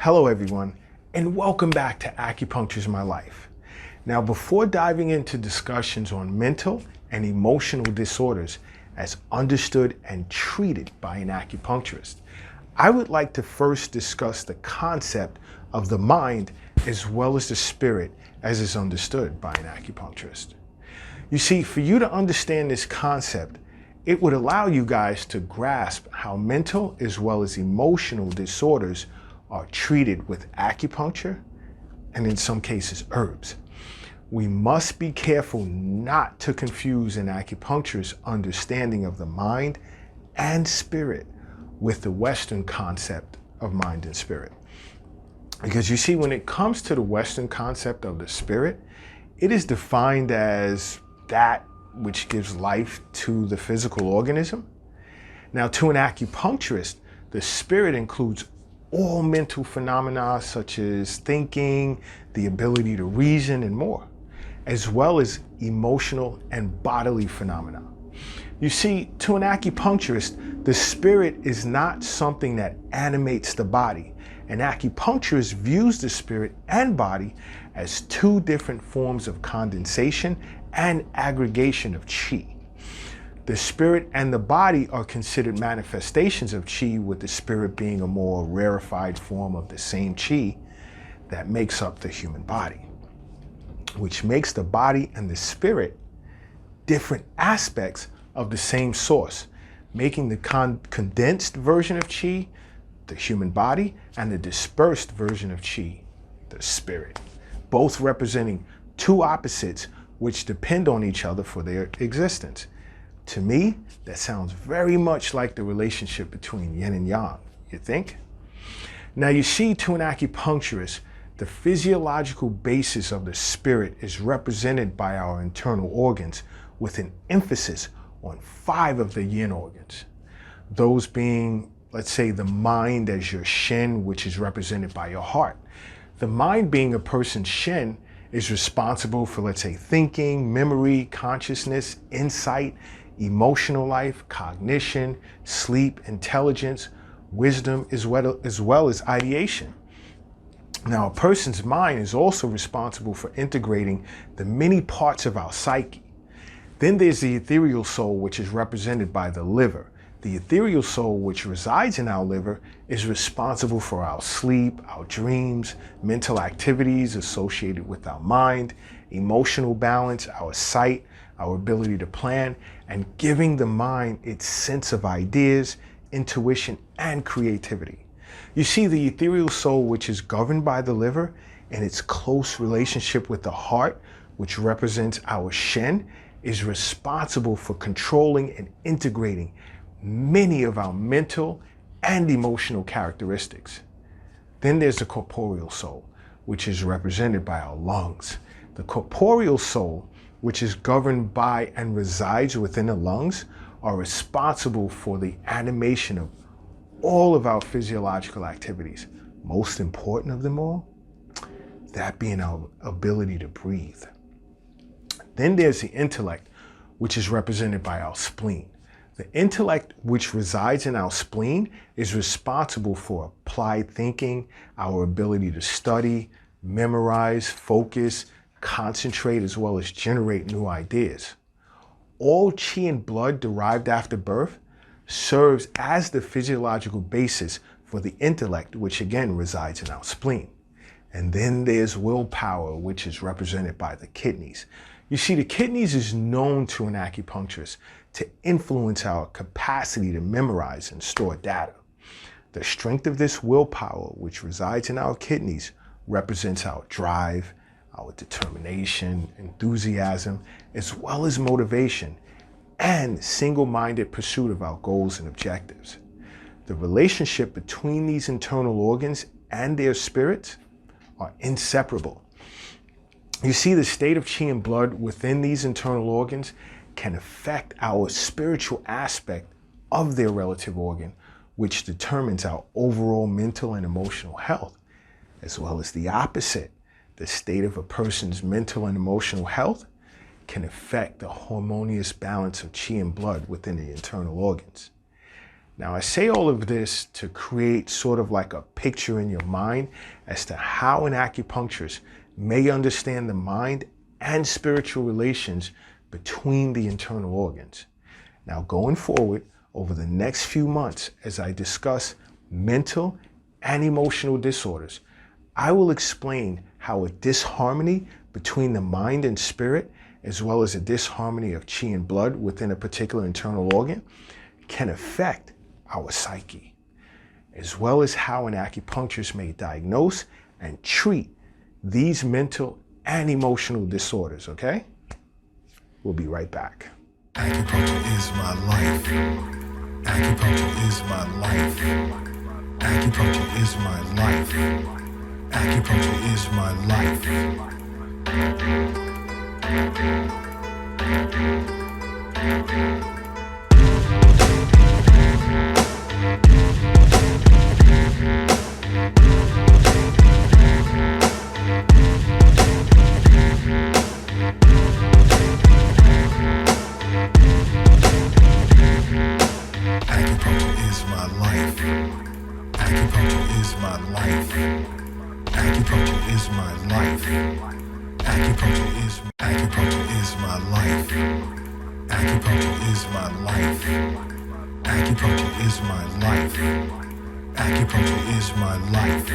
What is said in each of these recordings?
Hello everyone, and welcome back to Acupuncture's My Life. Now, before diving into discussions on mental and emotional disorders as understood and treated by an acupuncturist, I would like to first discuss the concept of the mind as well as the spirit as is understood by an acupuncturist. You see, for you to understand this concept, it would allow you guys to grasp how mental as well as emotional disorders are treated with acupuncture and in some cases herbs. We must be careful not to confuse an acupuncturist's understanding of the mind and spirit with the Western concept of mind and spirit. Because you see, when it comes to the Western concept of the spirit, it is defined as that which gives life to the physical organism. Now, to an acupuncturist, the spirit includes all mental phenomena such as thinking, the ability to reason, and more, as well as emotional and bodily phenomena. You see, to an acupuncturist, the spirit is not something that animates the body. An acupuncturist views the spirit and body as two different forms of condensation and aggregation of qi. The spirit and the body are considered manifestations of qi, with the spirit being a more rarefied form of the same qi that makes up the human body, which makes the body and the spirit different aspects of the same source, making the condensed version of qi the human body and the dispersed version of qi the spirit, both representing two opposites which depend on each other for their existence. To me, that sounds very much like the relationship between yin and yang, you think? Now, you see, to an acupuncturist, the physiological basis of the spirit is represented by our internal organs, with an emphasis on 5 of the yin organs. Those being, let's say, the mind as your shin, which is represented by your heart. The mind, being a person's shin, is responsible for, let's say, thinking, memory, consciousness, insight, emotional life, cognition, sleep, intelligence, wisdom, as well as ideation. Now, a person's mind is also responsible for integrating the many parts of our psyche. Then there's the ethereal soul, which is represented by the liver. The ethereal soul, which resides in our liver, is responsible for our sleep, our dreams, mental activities associated with our mind, emotional balance, our sight, our ability to plan, and giving the mind its sense of ideas, intuition, and creativity. You see, the ethereal soul, which is governed by the liver, and its close relationship with the heart, which represents our shin, is responsible for controlling and integrating many of our mental and emotional characteristics. Then there's the corporeal soul, which is represented by our lungs. The corporeal soul, which is governed by and resides within the lungs, are responsible for the animation of all of our physiological activities. Most important of them all, that being our ability to breathe. Then there's the intellect, which is represented by our spleen. The intellect, which resides in our spleen, is responsible for applied thinking, our ability to study, memorize, focus, concentrate, as well as generate new ideas. All qi and blood derived after birth serves as the physiological basis for the intellect, which again resides in our spleen. And then there's willpower, which is represented by the kidneys. You see, the kidneys is known to an acupuncturist to influence our capacity to memorize and store data. The strength of this willpower, which resides in our kidneys, represents our drive, our determination, enthusiasm, as well as motivation and single-minded pursuit of our goals and objectives. The relationship between these internal organs and their spirits are inseparable. You see, the state of qi and blood within these internal organs can affect our spiritual aspect of their relative organ, which determines our overall mental and emotional health, as well as the opposite. The state of a person's mental and emotional health can affect the harmonious balance of qi and blood within the internal organs. Now, I say all of this to create sort of like a picture in your mind as to how an acupuncturist may understand the mind and spiritual relations between the internal organs. Now, going forward, over the next few months, as I discuss mental and emotional disorders, I will explain how a disharmony between the mind and spirit, as well as a disharmony of chi and blood within a particular internal organ, can affect our psyche, as well as how an acupuncturist may diagnose and treat these mental and emotional disorders, okay? We'll be right back. Acupuncture is my life. Acupuncture is my life. Acupuncture is my life. Acupuncture is my life. Acupuncture is my life. Acupuncture is my life. Acupuncture is my life. Acupuncture is my life. Acupuncture is my life. Acupuncture is my life. Acupuncture is my life.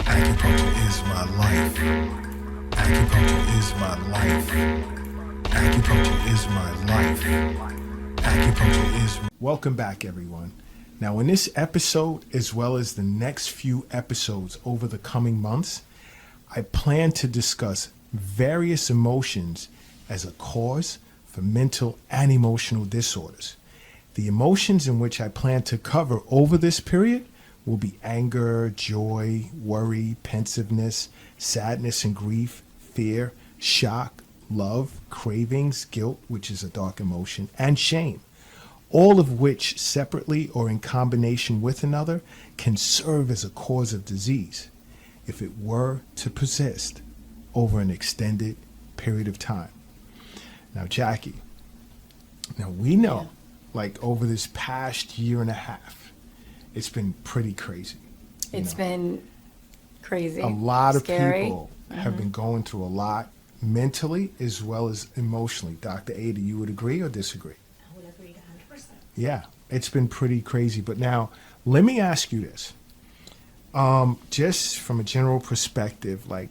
Acupuncture is my life. Acupuncture is my life. Acupuncture is my life. Acupuncture is. Welcome back, everyone. Now, in this episode, as well as the next few episodes over the coming months, I plan to discuss various emotions as a cause for mental and emotional disorders. The emotions in which I plan to cover over this period will be anger, joy, worry, pensiveness, sadness and grief, fear, shock, love, cravings, guilt, which is a dark emotion, and shame, all of which separately or in combination with another can serve as a cause of disease if it were to persist over an extended period of time. Now, Jackie, we know, like over this past year and a half, it's been pretty crazy. It's been crazy. A lot of scary. people have been going through a lot mentally as well as emotionally. Dr. Ada, you would agree or disagree? I would agree 100%. Yeah, it's been pretty crazy. But now, let me ask you this. Just from a general perspective, like,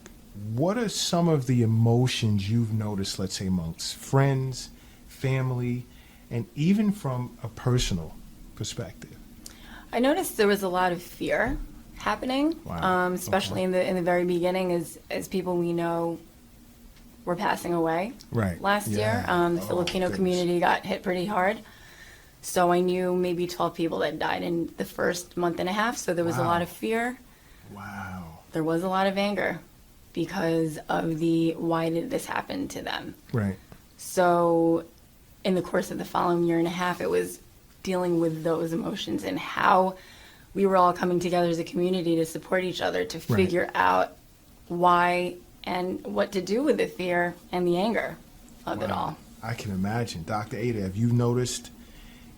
what are some of the emotions you've noticed, let's say, amongst friends, family, and even from a personal perspective? I noticed there was a lot of fear happening, Wow. especially in the very beginning, as people we know were passing away. Right. Last year, the Filipino goodness. community got hit pretty hard. So I knew maybe 12 people that died in the first month and a half. So there was a Wow. lot of fear. Wow. There was a lot of anger because of the why did this happen to them. Right. So in the course of the following year and a half, it was dealing with those emotions and how we were all coming together as a community to support each other to Right. figure out why and what to do with the fear and the anger of it all. I can imagine. Dr. Ada, have you noticed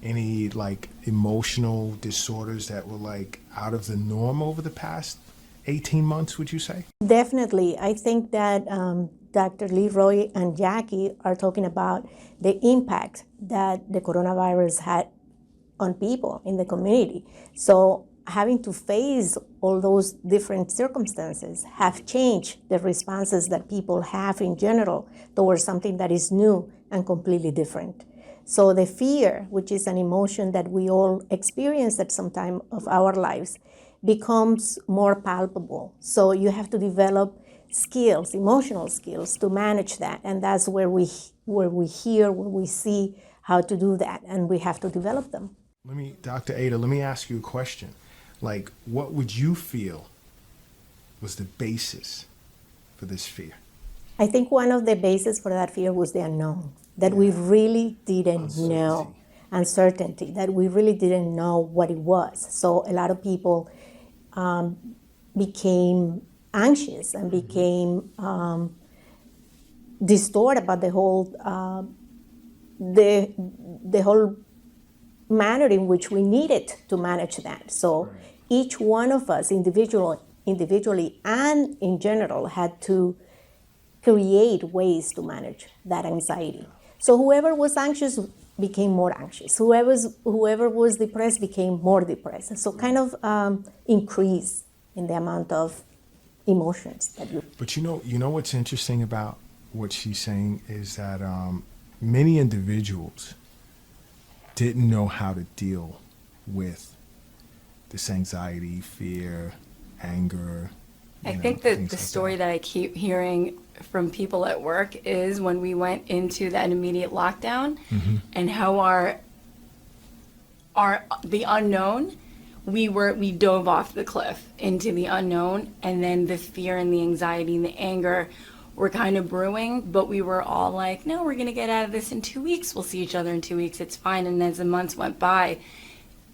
any like emotional disorders that were like out of the norm over the past 18 months, would you say? Definitely. I think that Dr. Leroy and Jackie are talking about the impact that the coronavirus had on people in the community. So having to face all those different circumstances have changed the responses that people have in general towards something that is new and completely different. So the fear, which is an emotion that we all experience at some time of our lives, becomes more palpable. So you have to develop skills, emotional skills, to manage that. And that's where we see how to do that, and we have to develop them. Dr. Ada, let me ask you a question. Like, what would you feel was the basis for this fear? I think one of the bases for that fear was the unknown, that we really didn't know. Uncertainty, that we really didn't know what it was. So a lot of people became anxious and became distorted about the whole manner in which we needed to manage that. So each one of us individually and in general had to create ways to manage that anxiety. So whoever was anxious became more anxious. Whoever was depressed became more depressed. So kind of increase in the amount of emotions that you. But you know what's interesting about what she's saying is that many individuals didn't know how to deal with this anxiety, fear, anger. I think that the story that I keep hearing from people at work is when we went into that immediate lockdown and how the unknown, we dove off the cliff into the unknown, and then the fear and the anxiety and the anger were kind of brewing, but we were all like, no, we're going to get out of this in 2 weeks. We'll see each other in 2 weeks. It's fine. And as the months went by,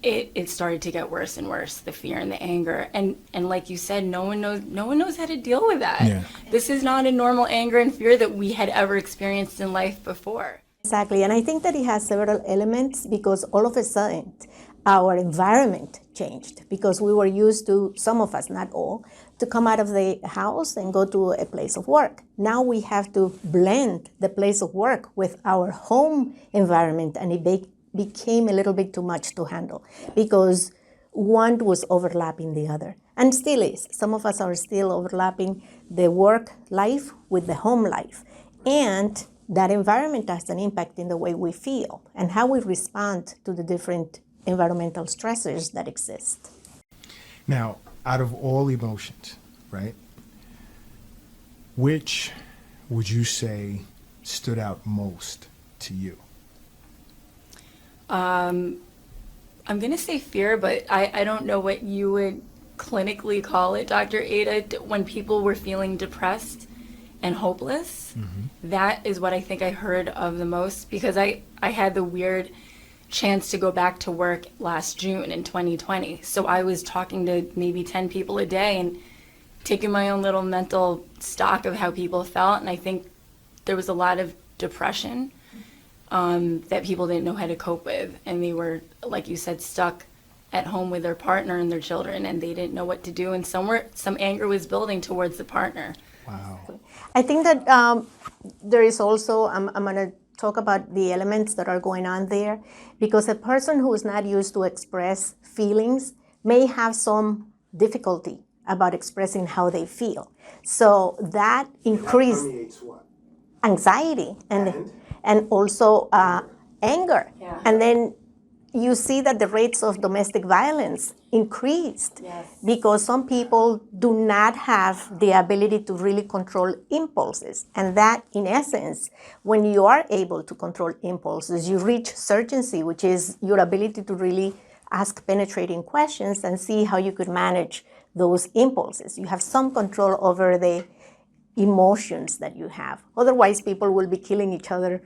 it started to get worse and worse, the fear and the anger. And like you said, no one knows how to deal with that. Yeah. This is not a normal anger and fear that we had ever experienced in life before. Exactly. And I think that it has several elements because all of a sudden our environment changed because we were used to, some of us, not all, to come out of the house and go to a place of work. Now we have to blend the place of work with our home environment, and it became a little bit too much to handle because one was overlapping the other, and still is. Some of us are still overlapping the work life with the home life, and that environment has an impact in the way we feel and how we respond to the different environmental stressors that exist. Now, out of all emotions, right, which would you say stood out most to you? I'm going to say fear, but I don't know what you would clinically call it, Dr. Ada, when people were feeling depressed and hopeless. That is what I think I heard of the most, because I had the weird chance to go back to work last June in 2020. So I was talking to maybe 10 people a day and taking my own little mental stock of how people felt. And I think there was a lot of depression that people didn't know how to cope with. And they were, like you said, stuck at home with their partner and their children, and they didn't know what to do. And some anger was building towards the partner. Wow. I think that there is also, I'm going to talk about the elements that are going on there, because a person who is not used to express feelings may have some difficulty about expressing how they feel. So that increased anxiety and also anger. Yeah. And then you see that the rates of domestic violence increased because some people do not have the ability to really control impulses. And that, in essence, when you are able to control impulses, you reach certainty, which is your ability to really ask penetrating questions and see how you could manage those impulses. You have some control over the emotions that you have. Otherwise, people will be killing each other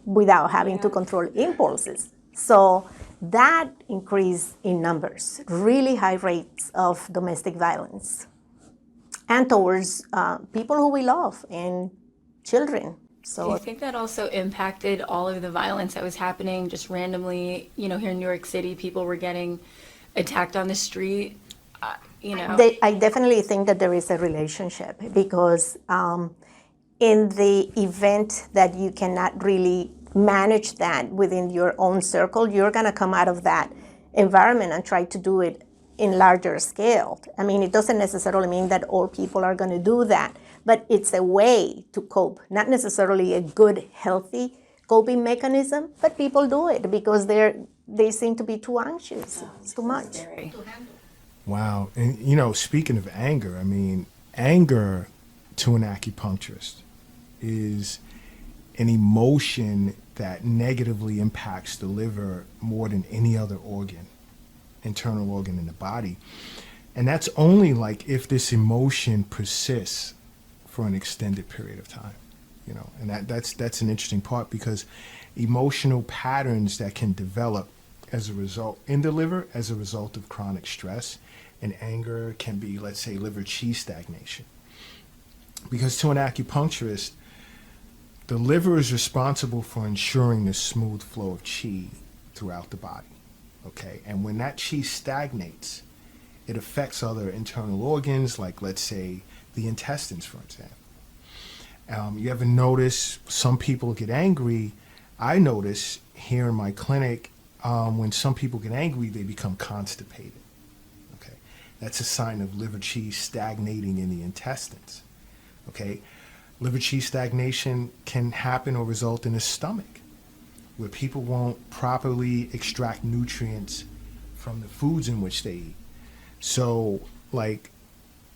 without having to control impulses. So that increase in numbers, really high rates of domestic violence, and towards people who we love and children. So do you think that also impacted all of the violence that was happening just randomly? You know, here in New York City, people were getting attacked on the street. I definitely think that there is a relationship because in the event that you cannot really manage that within your own circle, you're going to come out of that environment and try to do it in larger scale. I mean, it doesn't necessarily mean that all people are going to do that, but it's a way to cope, not necessarily a good, healthy coping mechanism, but people do it because they seem to be too anxious. It's too much. Wow. And, speaking of anger, I mean, anger to an acupuncturist is an emotion that negatively impacts the liver more than any other internal organ in the body. And that's only like if this emotion persists for an extended period of time. You know, and that's an interesting part, because emotional patterns that can develop as a result in the liver as a result of chronic stress and anger can be, let's say, liver qi stagnation. Because to an acupuncturist, the liver is responsible for ensuring the smooth flow of qi throughout the body. Okay, and when that qi stagnates, it affects other internal organs, like, let's say, the intestines, for example. You ever notice some people get angry? I notice here in my clinic, when some people get angry, they become constipated. Okay, that's a sign of liver qi stagnating in the intestines. Okay, liver qi stagnation can happen or result in a stomach, where people won't properly extract nutrients from the foods in which they eat. So, like,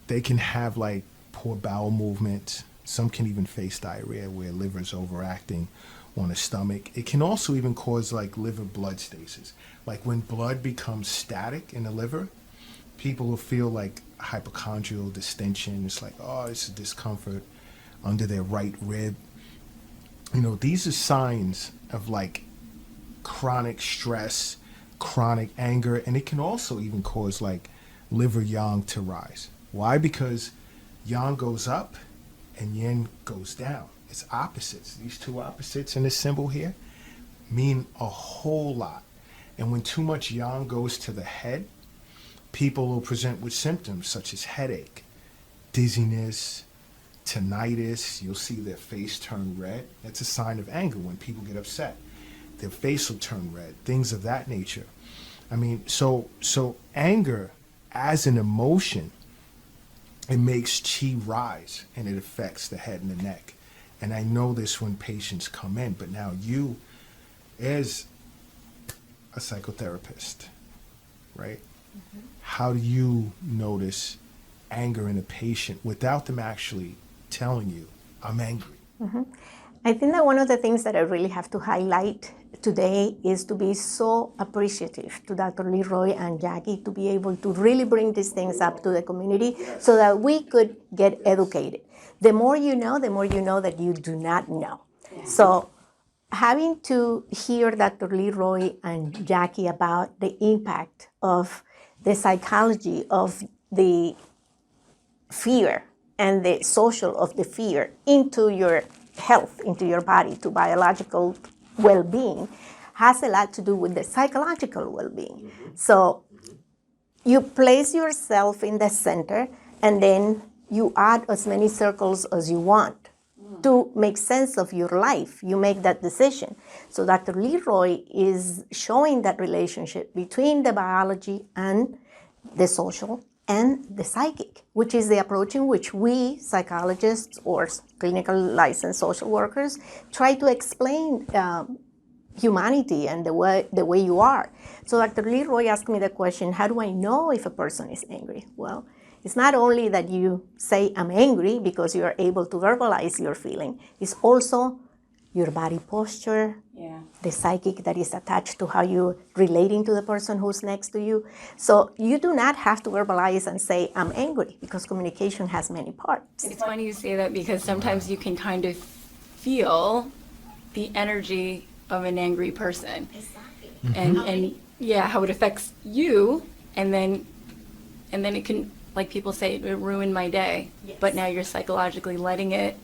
they can have, like, poor bowel movement. Some can even face diarrhea, where liver is overacting on the stomach. It can also even cause, like, liver blood stasis. Like, when blood becomes static in the liver, people will feel like hypochondrial distension. It's like, oh, it's a discomfort under their right rib. You know, these are signs of, like, chronic stress, chronic anger, and it can also even cause, like, liver yang to rise. Why? Because yang goes up and yin goes down. It's opposites. These two opposites in this symbol here mean a whole lot. And when too much yang goes to the head, people will present with symptoms such as headache, dizziness, tinnitus. You'll see their face turn red. That's a sign of anger. When people get upset, their face will turn red, things of that nature. I mean, so anger as an emotion, it makes qi rise, and it affects the head and the neck. And I know this when patients come in, but now you, as a psychotherapist, right? Mm-hmm. How do you notice anger in a patient without them actually telling you, I'm angry? Mm-hmm. I think that one of the things that I really have to highlight today is to be so appreciative to Dr. Leroy and Jackie to be able to really bring these things up to the community so that we could get educated. The more you know that you do not know. So having to hear Dr. Leroy and Jackie about the impact of the psychology of the fear and the social of the fear into your health, into your body, to biological well-being, has a lot to do with the psychological well-being. So you place yourself in the center, and then you add as many circles as you want to make sense of your life. You make that decision. So Dr. Leroy is showing that relationship between the biology and the social and the psychic, which is the approach in which we psychologists or clinical licensed social workers try to explain humanity and the way you are. So Dr. Leroy asked me the question, how do I know if a person is angry? Well, it's not only that you say, I'm angry, because you are able to verbalize your feeling. It's also your body posture, the psychic that is attached to how you're relating to the person who's next to you. So you do not have to verbalize and say, I'm angry, because communication has many parts. It's funny you say that, because sometimes you can kind of feel the energy of an angry person. Exactly. And yeah, how it affects you, and then it can, like people say, it ruined my day. Yes. But now you're psychologically letting it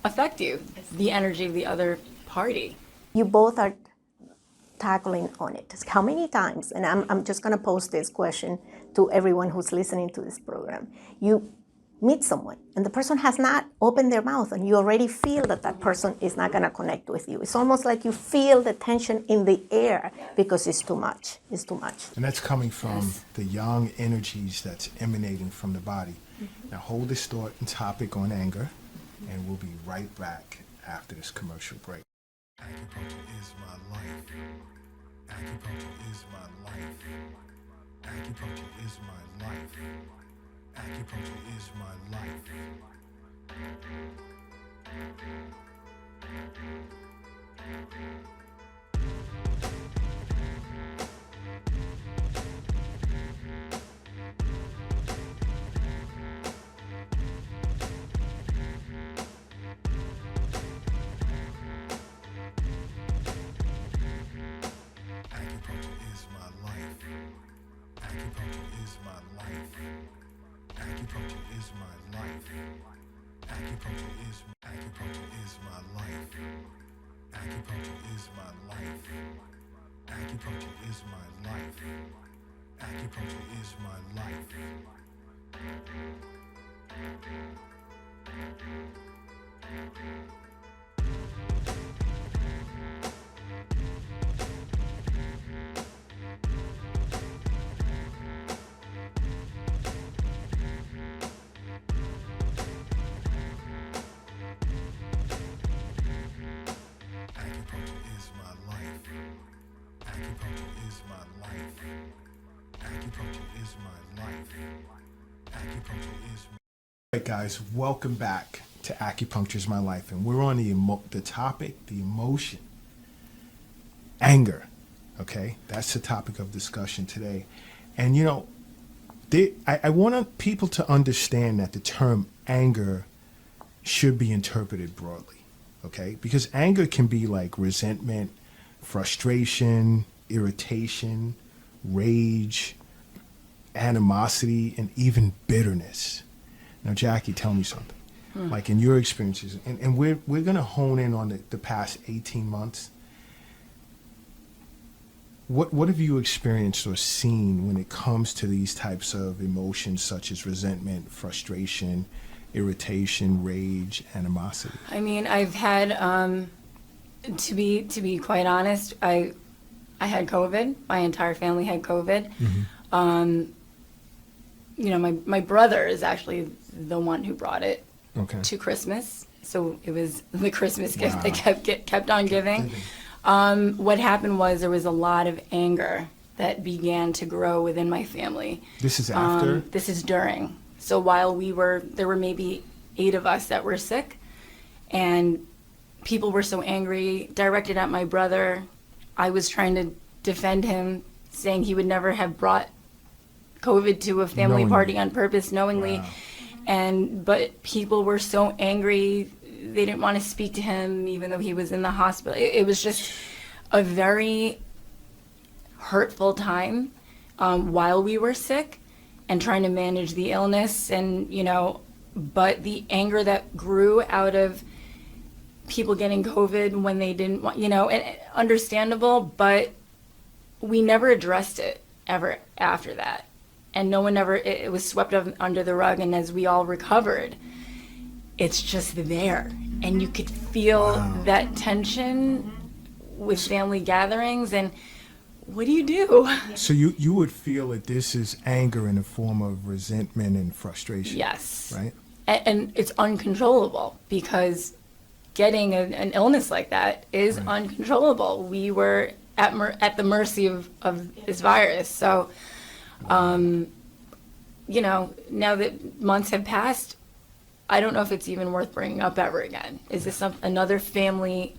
affect you, the energy of the other party. You both are tackling on it. How many times, and I'm just going to pose this question to everyone who's listening to this program. You meet someone, and the person has not opened their mouth, and you already feel that that person is not going to connect with you. It's almost like you feel the tension in the air because it's too much. It's too much. And that's coming from the yang energies that's emanating from the body. Mm-hmm. Now hold this thought and topic on anger, and we'll be right back after this commercial break. Acupuncture is my life. Acupuncture is my life. Acupuncture is my life. Acupuncture is my life. is my life. Acupuncture is my life. Acupuncture is my life. Acupuncture is my life. Acupuncture is my life. Acupuncture is my life. Acupuncture is my life. Acupuncture is my life. Acupuncture is my life. Acupuncture is my life. Acupuncture is my All right, guys, welcome back to Acupuncture is My Life, and we're on the topic, the emotion, anger. Okay, that's the topic of discussion today. And you know, I want people to understand that the term anger should be interpreted broadly. Okay, because anger can be like resentment, frustration, irritation, rage, animosity, and even bitterness. Now, Jackie, tell me something. Like in your experiences, and we're going to hone in on the past 18 months. What have you experienced or seen when it comes to these types of emotions such as resentment, frustration, irritation, rage, animosity? I mean, I've had, to be quite honest, I had COVID. My entire family had COVID. You know, my brother is actually the one who brought it to Christmas. So it was the Christmas gift that kept on giving. What happened was there was a lot of anger that began to grow within my family. This is after? This is during. So while there were maybe 8 of us that were sick, and people were so angry, directed at my brother. I was trying to defend him, saying he would never have brought COVID to a family party on purpose, knowingly. But people were so angry, they didn't want to speak to him, even though he was in the hospital. It was just a very hurtful time while we were sick and trying to manage the illness, and but the anger that grew out of people getting COVID when they didn't want, and understandable, but we never addressed it ever after that. And no one ever, it was swept up under the rug. And as we all recovered, it's just there. And you could feel that tension with family gatherings. And what do you do? So you would feel that this is anger in a form of resentment and frustration. Yes. Right? And it's uncontrollable, because getting an illness like that is uncontrollable. We were at the mercy of this virus. So, now that months have passed, I don't know if it's even worth bringing up ever again. Is this another family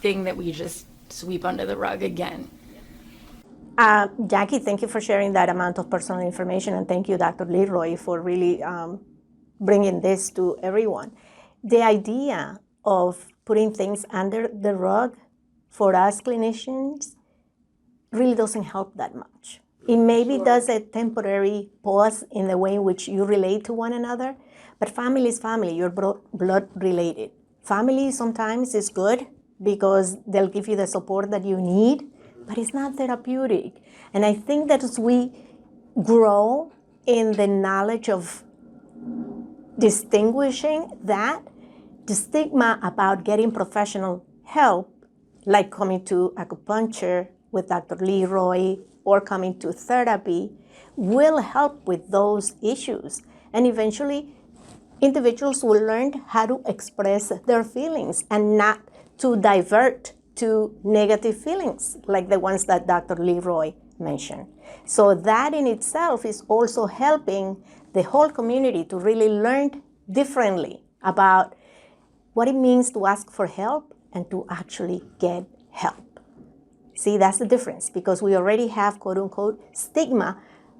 thing that we just sweep under the rug again? Jackie, thank you for sharing that amount of personal information, and thank you, Dr. Leroy, for really bringing this to everyone. The idea of putting things under the rug for us clinicians really doesn't help that much. It maybe does a temporary pause in the way in which you relate to one another, but family is family. You're blood related. Family sometimes is good because they'll give you the support that you need, but it's not therapeutic. And I think that as we grow in the knowledge of distinguishing that, the stigma about getting professional help, like coming to acupuncture with Dr. Leroy or coming to therapy, will help with those issues. And eventually, individuals will learn how to express their feelings and not to divert to negative feelings like the ones that Dr. Leroy mentioned. So that in itself is also helping the whole community to really learn differently about what it means to ask for help and to actually get help. See, that's the difference, because we already have, quote unquote, stigma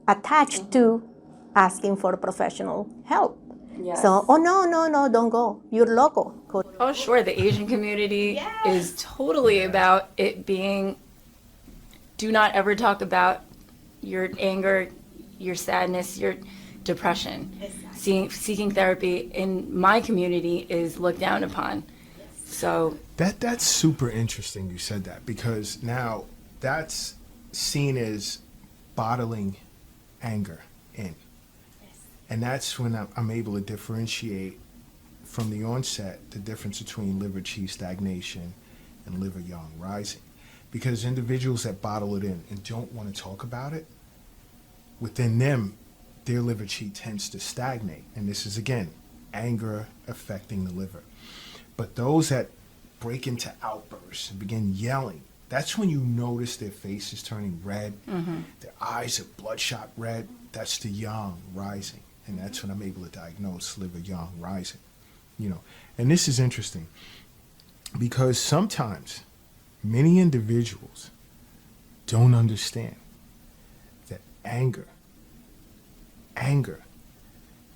attached to asking for professional help. Yes. So, no, don't go. You're loco. Oh, sure. The Asian community is totally about it being do not ever talk about your anger, your sadness, your depression. Seeking therapy in my community is looked down upon. So That's super interesting you said that, because now that's seen as bottling anger in. And that's when I'm able to differentiate from the onset the difference between liver qi stagnation and liver yang rising. Because individuals that bottle it in and don't want to talk about it, within them, their liver qi tends to stagnate. And this is, again, anger affecting the liver. But those that break into outbursts and begin yelling, that's when you notice their face is turning red, their eyes are bloodshot red. That's the yang rising. And that's when I'm able to diagnose liver yang rising. You know, and this is interesting because sometimes many individuals don't understand that anger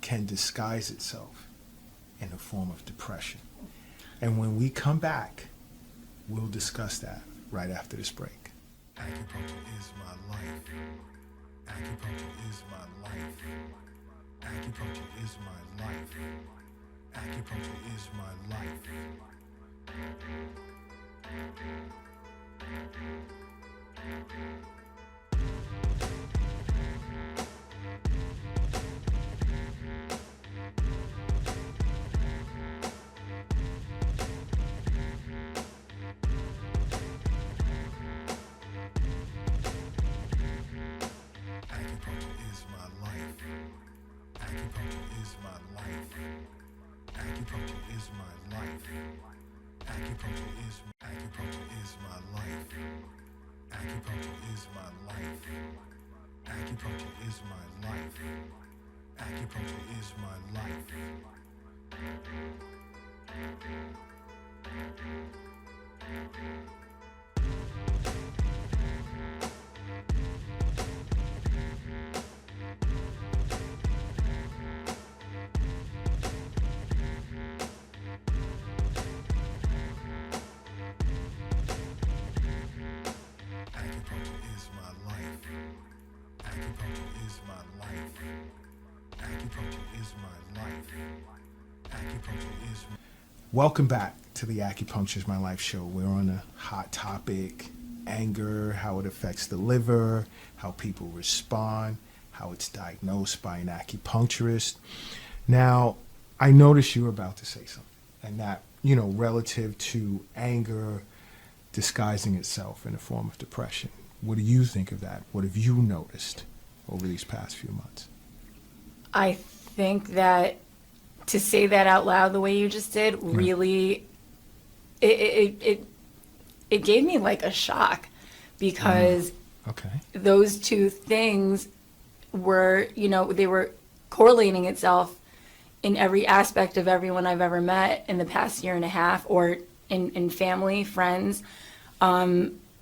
can disguise itself in a form of depression. And when we come back, we'll discuss that right after this break. Acupuncture is my life. Acupuncture is my life. Acupuncture is my life. Acupuncture is my life. Acupuncture is my life. Acupuncture is my life. Acupuncture is my life. Acupuncture is my life. Acupuncture is my life. Acupuncture is my life. Acupuncture is my life. Acupuncture is my life. Acupuncture is my life. Acupuncture is my life. Acupuncture is my... Welcome back to the Acupuncture is My Life show. We're on a hot topic, anger, how it affects the liver, how people respond, how it's diagnosed by an acupuncturist. Now, I noticed you were about to say something, and that, you know, relative to anger disguising itself in a form of depression. What do you think of that? What have you noticed over these past few months? I think that to say that out loud the way you just did really it gave me like a shock, because Okay. those two things were, you know, they were correlating itself in every aspect of everyone I've ever met in the past year and a half, or in family, friends.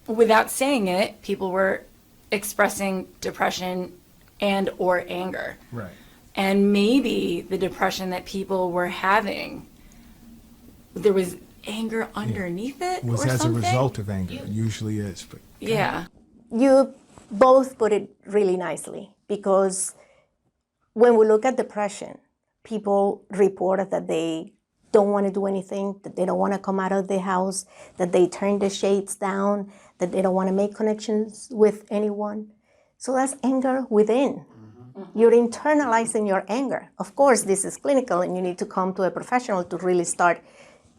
Without saying it, people were expressing depression and or anger. Right. And maybe the depression that people were having, there was anger underneath it Was or as something. a result of anger. It usually is. But Yeah. You both put it really nicely, because when we look at depression, people report that they don't want to do anything, that they don't want to come out of the house, that they turn the shades down, that they don't want to make connections with anyone. So that's anger within. You're internalizing your anger. Of course, this is clinical, and you need to come to a professional to really start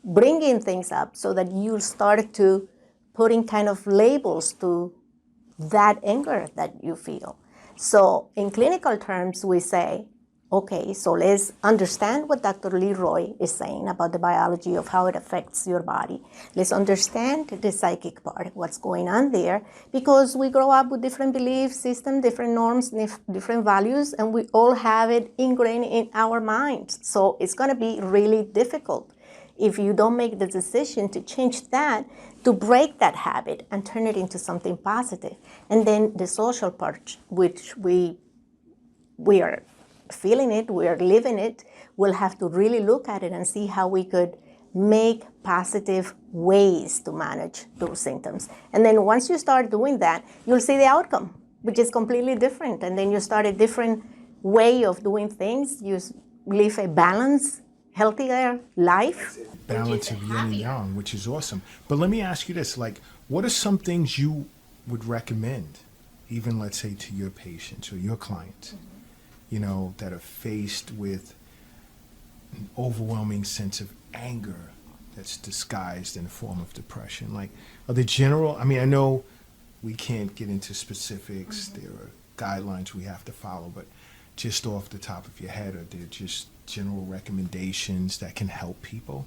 bringing things up so that you start to putting kind of labels to that anger that you feel. So in clinical terms, we say, okay, so let's understand what Dr. Leroy is saying about the biology of how it affects your body. Let's understand the psychic part, what's going on there, because we grow up with different belief systems, different norms, different values, and we all have it ingrained in our minds. So it's going to be really difficult if you don't make the decision to change that, to break that habit and turn it into something positive. And then the social part, which we are feeling it, we are living it, we'll have to really look at it and see how we could make positive ways to manage those symptoms. And then once you start doing that, you'll see the outcome, which is completely different. And then you start a different way of doing things. You live a balanced, healthier life. Balance of yin and yang, which is awesome. But let me ask you this, like, what are some things you would recommend, even let's say to your patients or your clients, you know, that are faced with an overwhelming sense of anger that's disguised in the form of depression? Like, are the general, I mean, I know we can't get into specifics, there are guidelines we have to follow, but just off the top of your head, are there just general recommendations that can help people,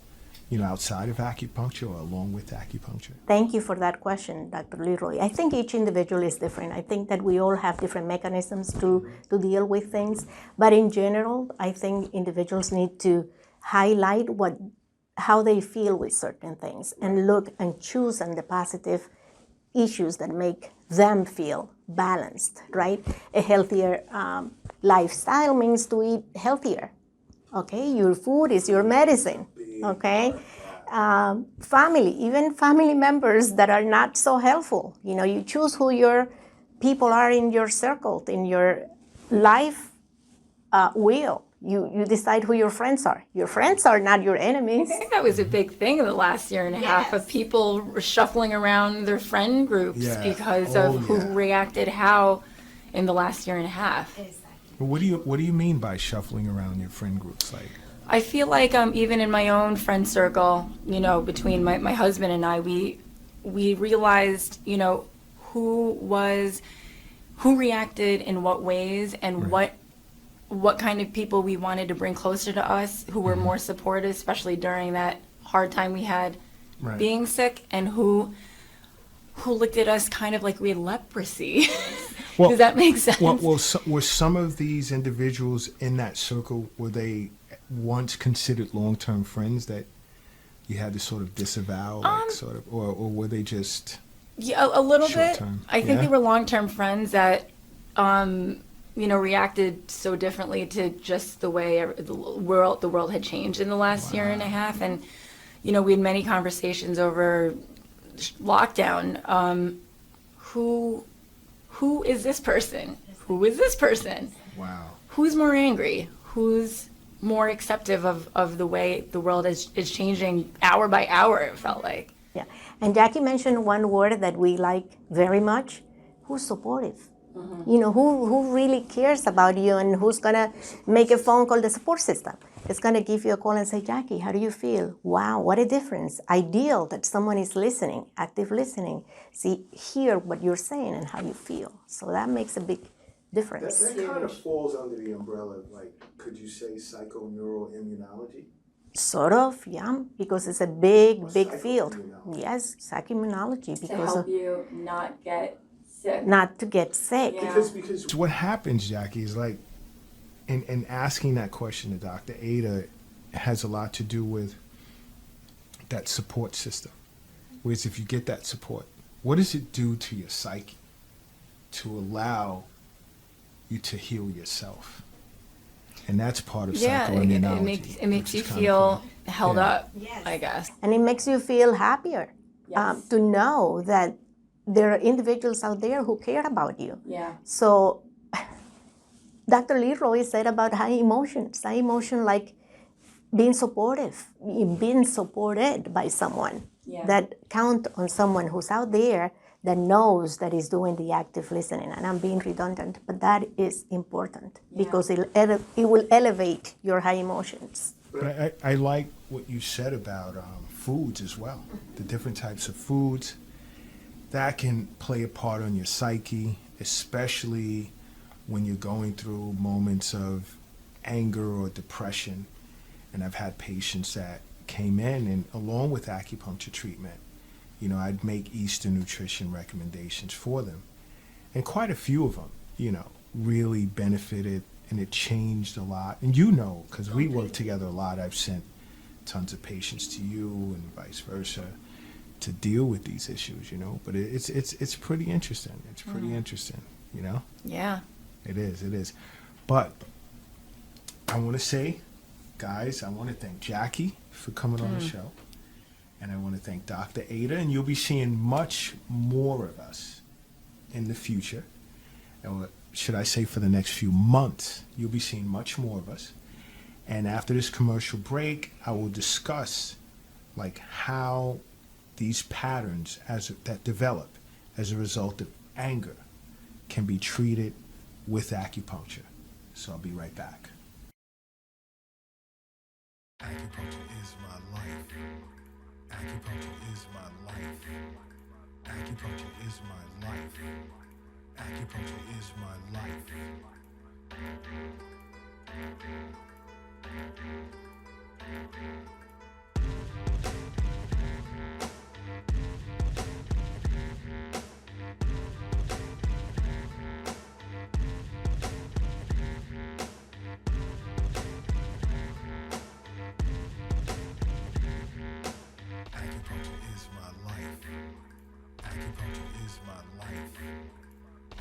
you know, outside of acupuncture or along with acupuncture? Thank you for that question, Dr. Leroy. I think each individual is different. I think that we all have different mechanisms to deal with things. But in general, I think individuals need to highlight how they feel with certain things and look and choose on the positive issues that make them feel balanced, right? A healthier lifestyle means to eat healthier. Okay, your food is your medicine. Okay, family, even family members that are not so helpful. You know, you choose who your people are in your circle, in your life wheel. You decide who your friends are. Your friends are not your enemies. I think that was a big thing in the last year and a half of people shuffling around their friend groups because of who reacted how in the last year and a half. But what do you mean by shuffling around your friend groups? Like, I feel like even in my own friend circle, you know, between my husband and I, we realized, you know, who reacted in what ways and what kind of people we wanted to bring closer to us, who were more supportive, especially during that hard time we had being sick, and who looked at us kind of like we had leprosy. Does that make sense? Were some of these individuals in that circle, were they once considered long-term friends that you had to sort of disavow, like sort of, or were they just a little bit? short-term? I think they were long-term friends that, you know, reacted so differently to just the way the world had changed in the last year and a half, and you know, we had many conversations over lockdown. Who is this person? Who is this person? Wow. Who's more angry? Who's more acceptive of the way the world is changing hour by hour, it felt like. Yeah, and Jackie mentioned one word that we like very much. Who's supportive? You know, who really cares about you and who's gonna make a phone call, the support system. It's gonna give you a call and say, Jackie, how do you feel? Wow, what a difference. Ideal that someone is listening, active listening, hear what you're saying and how you feel. So that makes a big difference. That kind of falls under the umbrella of, like, could you say psychoneuroimmunology? Sort of, yeah, because it's a big field. Yes, psychoimmunology. To help you not get sick. Not to get sick. Yeah. Because what happens, Jackie, is like, in asking that question to Dr. Ada has a lot to do with that support system. Whereas if you get that support, what does it do to your psyche to allow you to heal yourself? And that's part of psychoimmunology. It makes you feel held up, I guess. And it makes you feel happier to know that there are individuals out there who care about you. Yeah. So Dr. Leroy said about high emotion like being supportive, being supported by someone that count on someone who's out there that knows that is doing the active listening. And I'm being redundant, but that is important because it will elevate your high emotions. But I like what you said about foods as well. The different types of foods that can play a part on your psyche, especially when you're going through moments of anger or depression. And I've had patients that came in and along with acupuncture treatment, you know, I'd make Eastern nutrition recommendations for them. And quite a few of them, you know, really benefited and it changed a lot. And you know, because we work together a lot, I've sent tons of patients to you and vice versa to deal with these issues, you know. But it's pretty interesting. It's pretty interesting, you know? Yeah. It is. But I want to say, guys, I want to thank Jackie for coming on the show. And I want to thank Dr. Ada, and you'll be seeing much more of us in the future. Or should I say for the next few months, you'll be seeing much more of us. And after this commercial break, I will discuss like how these patterns that develop as a result of anger can be treated with acupuncture. So I'll be right back. Acupuncture is my life. Acupuncture is my life. Acupuncture is my life. Acupuncture is my life. Acupuncture is my life. Acupuncture is my life.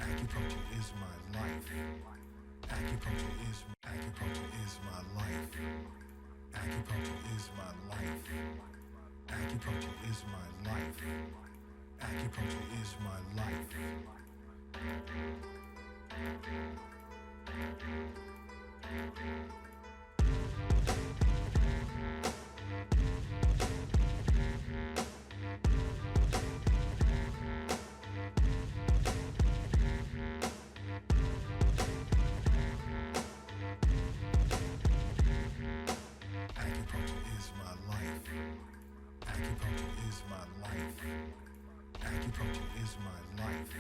Acupuncture is my life. Acupuncture is my life. Acupuncture is my life. Acupuncture is my life. Acupuncture is my life. Acupuncture is my life. Acupuncture is my life. Acupuncture is my life.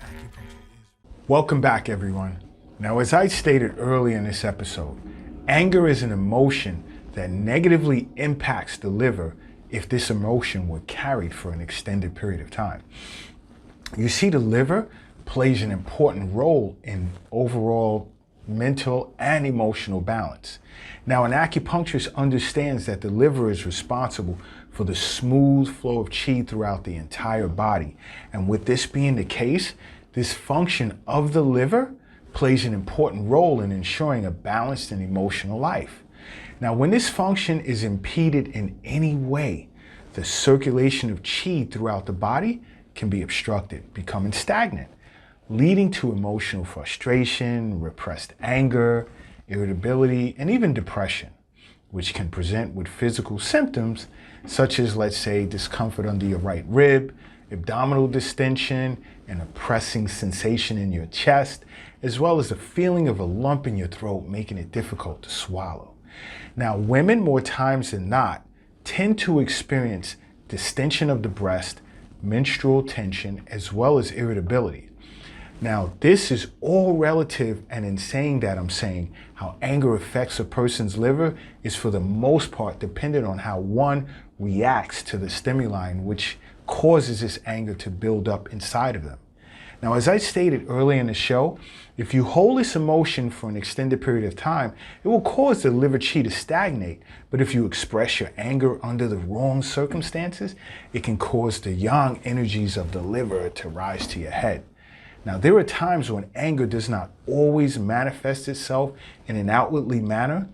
Acupuncture is. Welcome back, everyone. Now, as I stated earlier in this episode, anger is an emotion that negatively impacts the liver if this emotion were carried for an extended period of time. You see, the liver plays an important role in overall mental and emotional balance. Now, an acupuncturist understands that the liver is responsible for the smooth flow of chi throughout the entire body. And with this being the case, this function of the liver plays an important role in ensuring a balanced and emotional life. Now, when this function is impeded in any way, the circulation of chi throughout the body can be obstructed, becoming stagnant, leading to emotional frustration, repressed anger, irritability, and even depression, which can present with physical symptoms such as, let's say, discomfort under your right rib, abdominal distension, and a pressing sensation in your chest, as well as the feeling of a lump in your throat, making it difficult to swallow. Now, women, more times than not, tend to experience distension of the breast, menstrual tension, as well as irritability. Now, this is all relative, and in saying that, I'm saying how anger affects a person's liver is for the most part dependent on how one reacts to the stimuli which causes this anger to build up inside of them. Now, as I stated earlier in the show, if you hold this emotion for an extended period of time, it will cause the liver chi to stagnate. But if you express your anger under the wrong circumstances, it can cause the yang energies of the liver to rise to your head. Now, there are times when anger does not always manifest itself in an outwardly manner,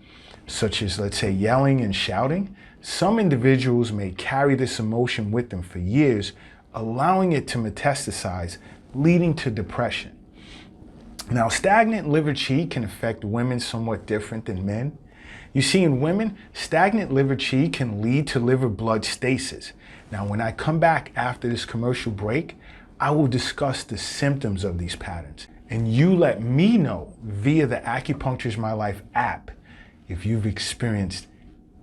such as, let's say, yelling and shouting. Some individuals may carry this emotion with them for years, allowing it to metastasize, leading to depression. Now, stagnant liver chi can affect women somewhat different than men. You see, in women, stagnant liver chi can lead to liver blood stasis. Now, when I come back after this commercial break, I will discuss the symptoms of these patterns. And you let me know via the Acupuncture is My Life app if you've experienced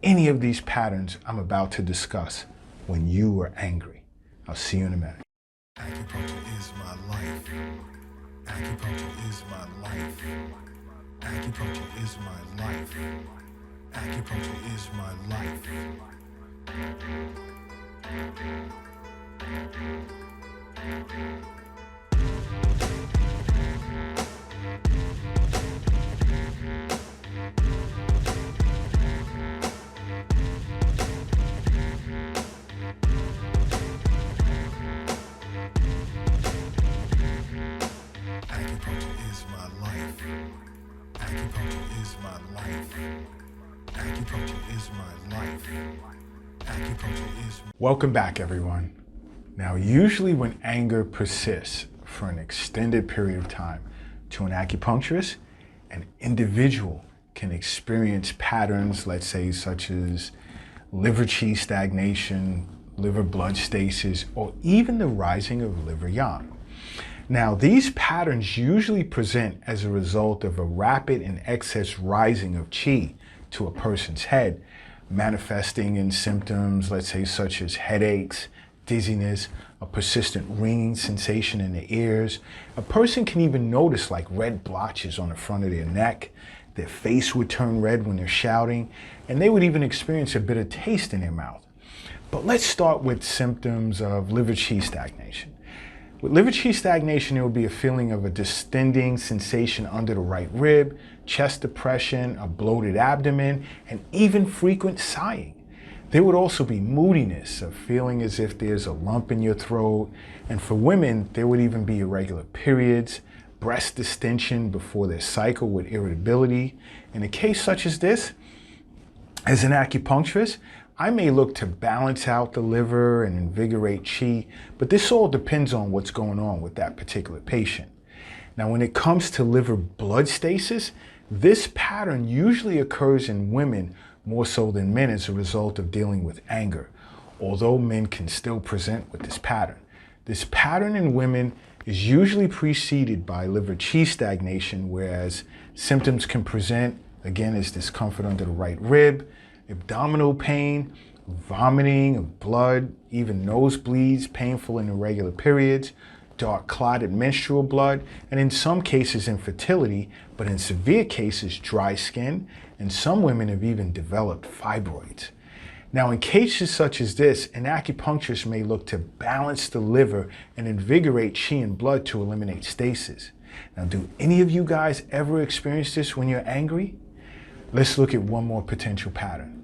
any of these patterns I'm about to discuss when you are angry. I'll see you in a minute. Acupuncture is my life. Acupuncture is my life. Acupuncture is my life. Acupuncture is my life. Acupuncture is my life. Acupuncture is my life. Acupuncture is my life. Acupuncture is Welcome back, everyone. Now, usually when anger persists for an extended period of time to an acupuncturist, an individual can experience patterns, let's say, such as liver qi stagnation, liver blood stasis, or even the rising of liver yang. Now, these patterns usually present as a result of a rapid and excess rising of qi to a person's head, manifesting in symptoms, let's say, such as headaches, dizziness, a persistent ringing sensation in the ears. A person can even notice like red blotches on the front of their neck. Their face would turn red when they're shouting, and they would even experience a bitter taste in their mouth. But let's start with symptoms of liver qi stagnation. With liver qi stagnation, there will be a feeling of a distending sensation under the right rib, chest depression, a bloated abdomen, and even frequent sighing. There would also be moodiness, a feeling as if there's a lump in your throat. And for women, there would even be irregular periods, breast distension before their cycle with irritability. In a case such as this, as an acupuncturist, I may look to balance out the liver and invigorate qi, but this all depends on what's going on with that particular patient. Now, when it comes to liver blood stasis, this pattern usually occurs in women more so than men as a result of dealing with anger, although men can still present with this pattern. This pattern in women is usually preceded by liver qi stagnation, whereas symptoms can present, again, as discomfort under the right rib, abdominal pain, vomiting of blood, even nosebleeds, painful and irregular periods, dark clotted menstrual blood, and in some cases infertility, but in severe cases dry skin, and some women have even developed fibroids. Now, in cases such as this, an acupuncturist may look to balance the liver and invigorate qi and blood to eliminate stasis. Now, do any of you guys ever experience this when you're angry? Let's look at one more potential pattern,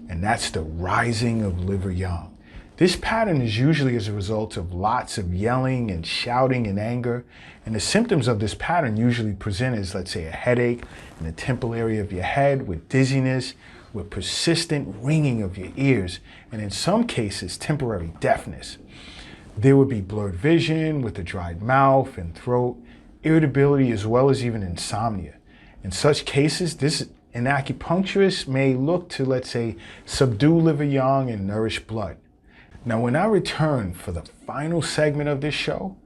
and that's the rising of liver yang. This pattern is usually as a result of lots of yelling and shouting in anger, and the symptoms of this pattern usually present as, let's say, a headache in the temple area of your head, with dizziness, with persistent ringing of your ears, and in some cases, temporary deafness. There would be blurred vision with a dried mouth and throat, irritability, as well as even insomnia. In such cases, an acupuncturist may look to, let's say, subdue liver yang and nourish blood. Now, when I return for the final segment of this show,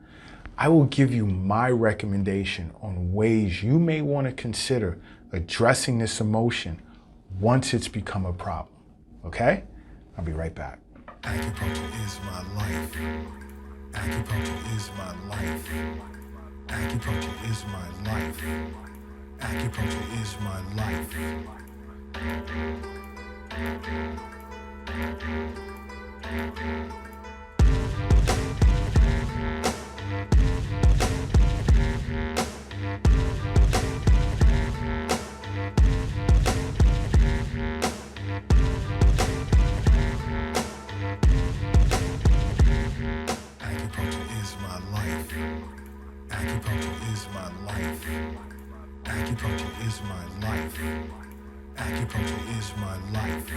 I will give you my recommendation on ways you may want to consider addressing this emotion once it's become a problem. Okay? I'll be right back. Acupuncture is my life. Acupuncture is my life. Acupuncture is my life. Acupuncture is my life. Acupuncture is my life. Acupuncture is my life. Acupuncture is my life. Acupuncture is my life.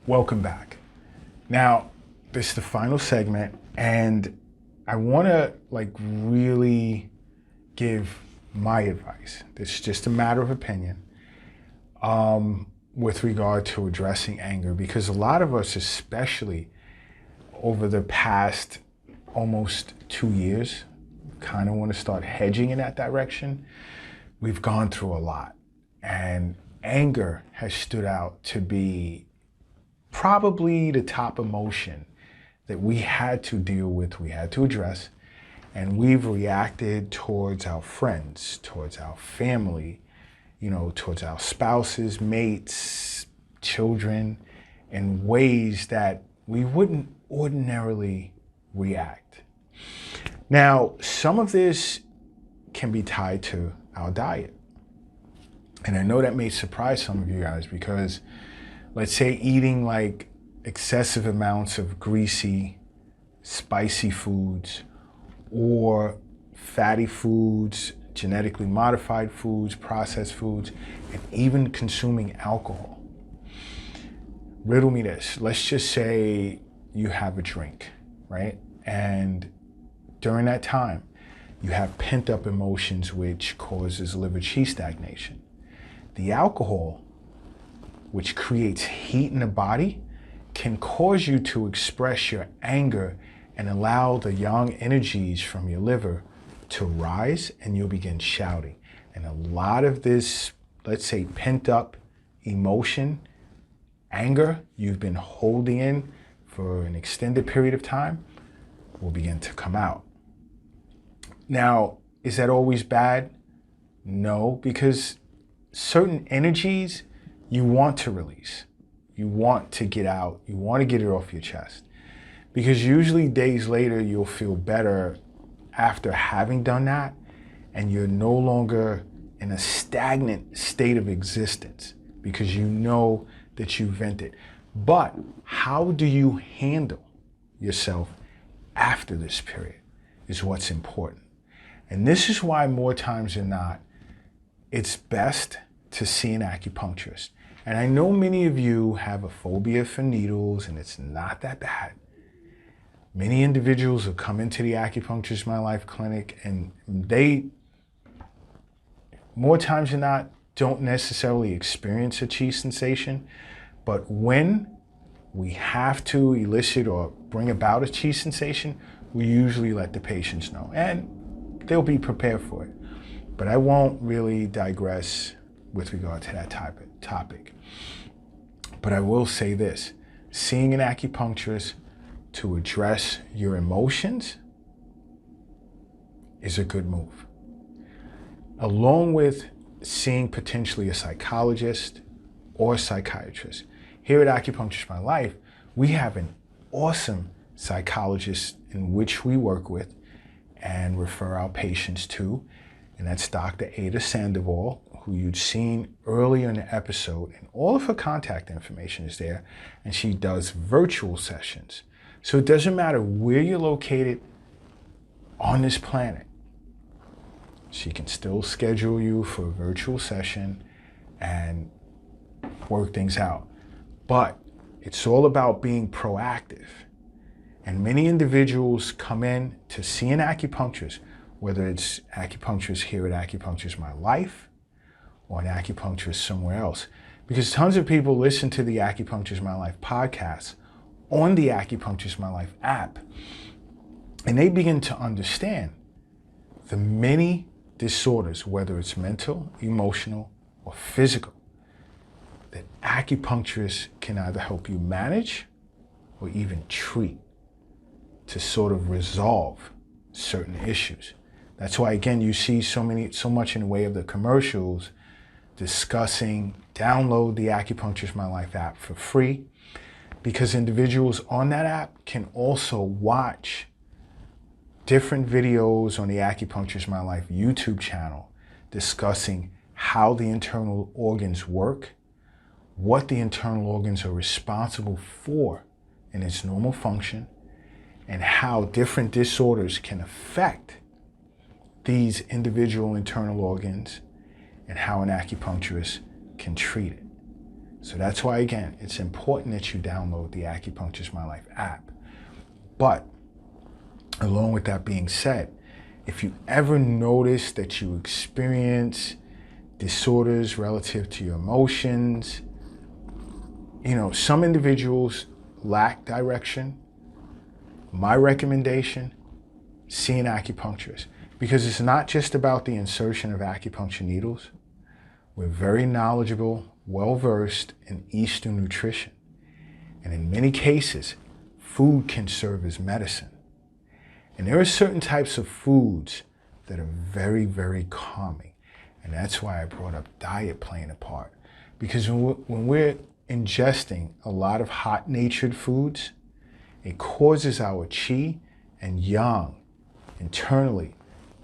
Welcome back. Now, this is the final segment, and I want to really give my advice. This is just a matter of opinion with regard to addressing anger, because a lot of us, especially over the past almost 2 years, kind of want to start hedging in that direction. We've gone through a lot, and anger has stood out to be probably the top emotion that we had to deal with, we had to address, and we've reacted towards our friends, towards our family, towards our spouses, mates, children, in ways that we wouldn't ordinarily react. Now, some of this can be tied to our diet. And I know that may surprise some of you guys because let's say eating like excessive amounts of greasy, spicy foods or fatty foods, genetically modified foods, processed foods, and even consuming alcohol. Riddle me this. Let's just say you have a drink, right? And during that time, you have pent up emotions which causes liver qi stagnation. The alcohol, which creates heat in the body, can cause you to express your anger and allow the yang energies from your liver to rise, and you'll begin shouting. And a lot of this, let's say, pent up emotion, anger you've been holding in for an extended period of time will begin to come out. Now, is that always bad? No, because certain energies you want to release. You want to get out. You want to get it off your chest. Because usually days later, you'll feel better after having done that, and you're no longer in a stagnant state of existence because you know that you vented. But how do you handle yourself after this period is what's important. And this is why more times than not, it's best to see an acupuncturist. And I know many of you have a phobia for needles, and it's not that bad. Many individuals have come into the Acupuncture My Life clinic, and they, more times than not, don't necessarily experience a chi sensation. But when we have to elicit or bring about a chi sensation, we usually let the patients know, and they'll be prepared for it. But I won't really digress with regard to that topic. But I will say this, seeing an acupuncturist to address your emotions is a good move. Along with seeing potentially a psychologist or a psychiatrist. Here at Acupuncture My Life, we have an awesome psychologist in which we work with and refer our patients to, and that's Dr. Ada Sandoval, who you'd seen earlier in the episode, and all of her contact information is there, and she does virtual sessions. So it doesn't matter where you're located on this planet, she can still schedule you for a virtual session and work things out. But it's all about being proactive. And many individuals come in to see an acupuncturist, whether it's acupuncturist here at Acupuncture My Life or an acupuncturist somewhere else. Because tons of people listen to the Acupuncture My Life podcast on the Acupuncture My Life app, and they begin to understand the many disorders, whether it's mental, emotional, or physical, that acupuncturists can either help you manage or even treat to sort of resolve certain issues. That's why, again, you see so much in the way of the commercials discussing download the Acupuncture My Life app for free, because individuals on that app can also watch different videos on the Acupuncture My Life YouTube channel discussing how the internal organs work, what the internal organs are responsible for in its normal function, and how different disorders can affect these individual internal organs, and how an acupuncturist can treat it. So that's why, again, it's important that you download the Acupuncture My Life app. But along with that being said, if you ever notice that you experience disorders relative to your emotions, some individuals lack direction, my recommendation, see an acupuncturist. Because it's not just about the insertion of acupuncture needles. We're very knowledgeable, well-versed in Eastern nutrition. And in many cases, food can serve as medicine. And there are certain types of foods that are very, very calming. And that's why I brought up diet playing a part. Because when we're ingesting a lot of hot-natured foods, it causes our qi and yang internally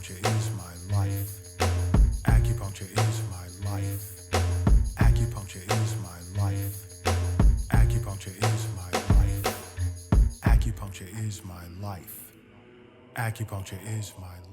Acupuncture is my life. Acupuncture is my life. Acupuncture is my life. Acupuncture is my life. Acupuncture is my life. Acupuncture is my life.